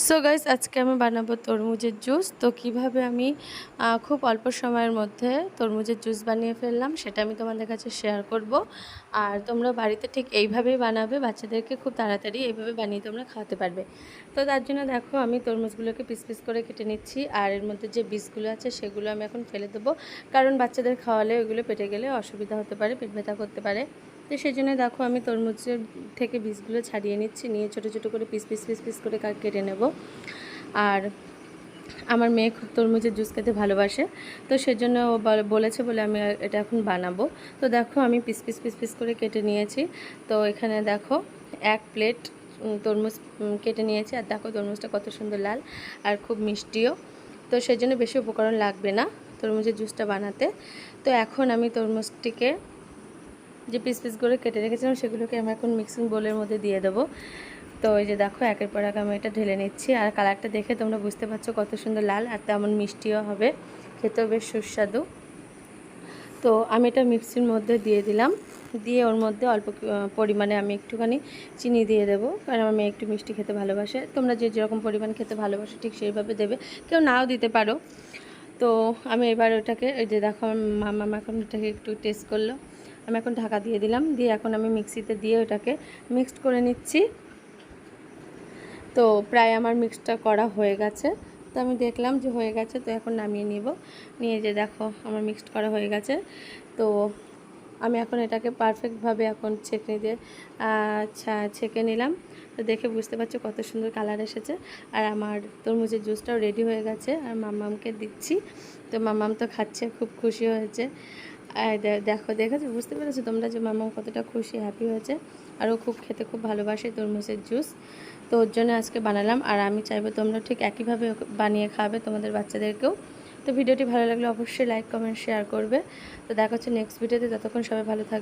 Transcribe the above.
So guys আজকে আমি বানাবো তরমুজের জুস। তো কিভাবে আমি খুব অল্প সময়ের মধ্যে তরমুজের জুস বানিয়ে ফেললাম সেটা আমি তোমাদের কাছে শেয়ার করব। আর তোমরা বাড়িতে ঠিক এইভাবেই বানাবে, বাচ্চাদেরকে খুব তাড়াতাড়ি এইভাবে বানিয়ে তোমরা খাওয়াতে পারবে। তো তার জন্য দেখো আমি তরমুজগুলোকে পিস পিস করে কেটে নিচ্ছি, আর এর মধ্যে যে বীজগুলো আছে সেগুলো আমি এখন ফেলে দেবো, কারণ বাচ্চাদের খাওয়ালে ওইগুলো পেটে গেলে অসুবিধা হতে পারে, পেট ব্যথা করতে পারে। তো সেই জন্য দেখো আমি তরমুজের থেকে বীজগুলো ছাড়িয়ে নিচ্ছি, নিয়ে ছোটো ছোটো করে পিস পিস পিস পিস করে কেটে নেব। আর আমার মেয়ে খুব তরমুজের জুস খেতে ভালোবাসে, তো সেজন্য ও বলেছে বলে আমি এটা এখন বানাবো। তো দেখো আমি পিস পিস পিস পিস করে কেটে নিয়েছি। তো এখানে দেখো 1 প্লেট তরমুজ কেটে নিয়েছি, আর দেখো তরমুজটা কত সুন্দর লাল আর খুব মিষ্টিও। তো সেজন্য বেশি উপকরণ লাগবে না তরমুজের জুসটা বানাতে। তো এখন আমি তরমুজটিকে যে পিস পিস করে কেটে রেখেছিলাম সেগুলোকে আমি এখন মিক্সিং বোলের মধ্যে দিয়ে দেবো। তো এই যে দেখো একের পর এক আমি এটা ঢেলে নিচ্ছি, আর কালারটা দেখে তোমরা বুঝতে পারছো কত সুন্দর লাল, আর তেমন মিষ্টিও হবে, খেতেও বেশ সুস্বাদু। তো আমি এটা মিক্সির মধ্যে দিয়ে দিলাম, দিয়ে ওর মধ্যে অল্প পরিমাণে আমি একটুখানি চিনি দিয়ে দেবো, কারণ আমার মেয়ে একটু মিষ্টি খেতে ভালোবাসে। তোমরা যে যেরকম পরিমাণ খেতে ভালোবাসো ঠিক সেইভাবে দেবে, কেউ নাও দিতে পারো। তো আমি এবার ওটাকে এই যে দেখো আমার মামা এখন ওটাকে একটু টেস্ট করলো, আমি এখন ঢাকা দিয়ে দিলাম, দিয়ে এখন আমি মিক্সিতে দিয়ে ওটাকে মিক্সড করে নিচ্ছি। তো প্রায় আমার মিক্সটা করা হয়ে গেছে, তো আমি দেখলাম যে হয়ে গেছে, তো এখন নামিয়ে নিব। নিয়ে যে দেখো আমার মিক্সড করা হয়ে গেছে। তো আমি এখন এটাকে পারফেক্টভাবে এখন ছেঁকে দিয়ে ছেঁকে নিলাম। তো দেখে বুঝতে পারছো কত সুন্দর কালার এসেছে, আর আমার তরমুজের জুসটাও রেডি হয়ে গেছে, আর মাম্মামকে দিচ্ছি। তো মাম্মাম তো খাচ্ছে, খুব খুশি হয়েছে। আর দেখো দেখেছো, বুঝতে পেরেছো তোমরা যে মাম্মাম কতটা খুশি, হ্যাপি হয়েছে। আর ও খুব খেতে খুব ভালোবাসে তরমুজের জুস। তো ওর জন্য আজকে বানালাম, আর আমি চাইবো তোমরা ঠিক একইভাবে বানিয়ে খাবে তোমাদের বাচ্চাদেরকেও। তো ভিডিওটি ভালো লাগলে অবশ্যই লাইক কমেন্ট শেয়ার করবে। তো দেখা হচ্ছে নেক্সট ভিডিওতে, ততক্ষণ সবাই ভালো থাকবে।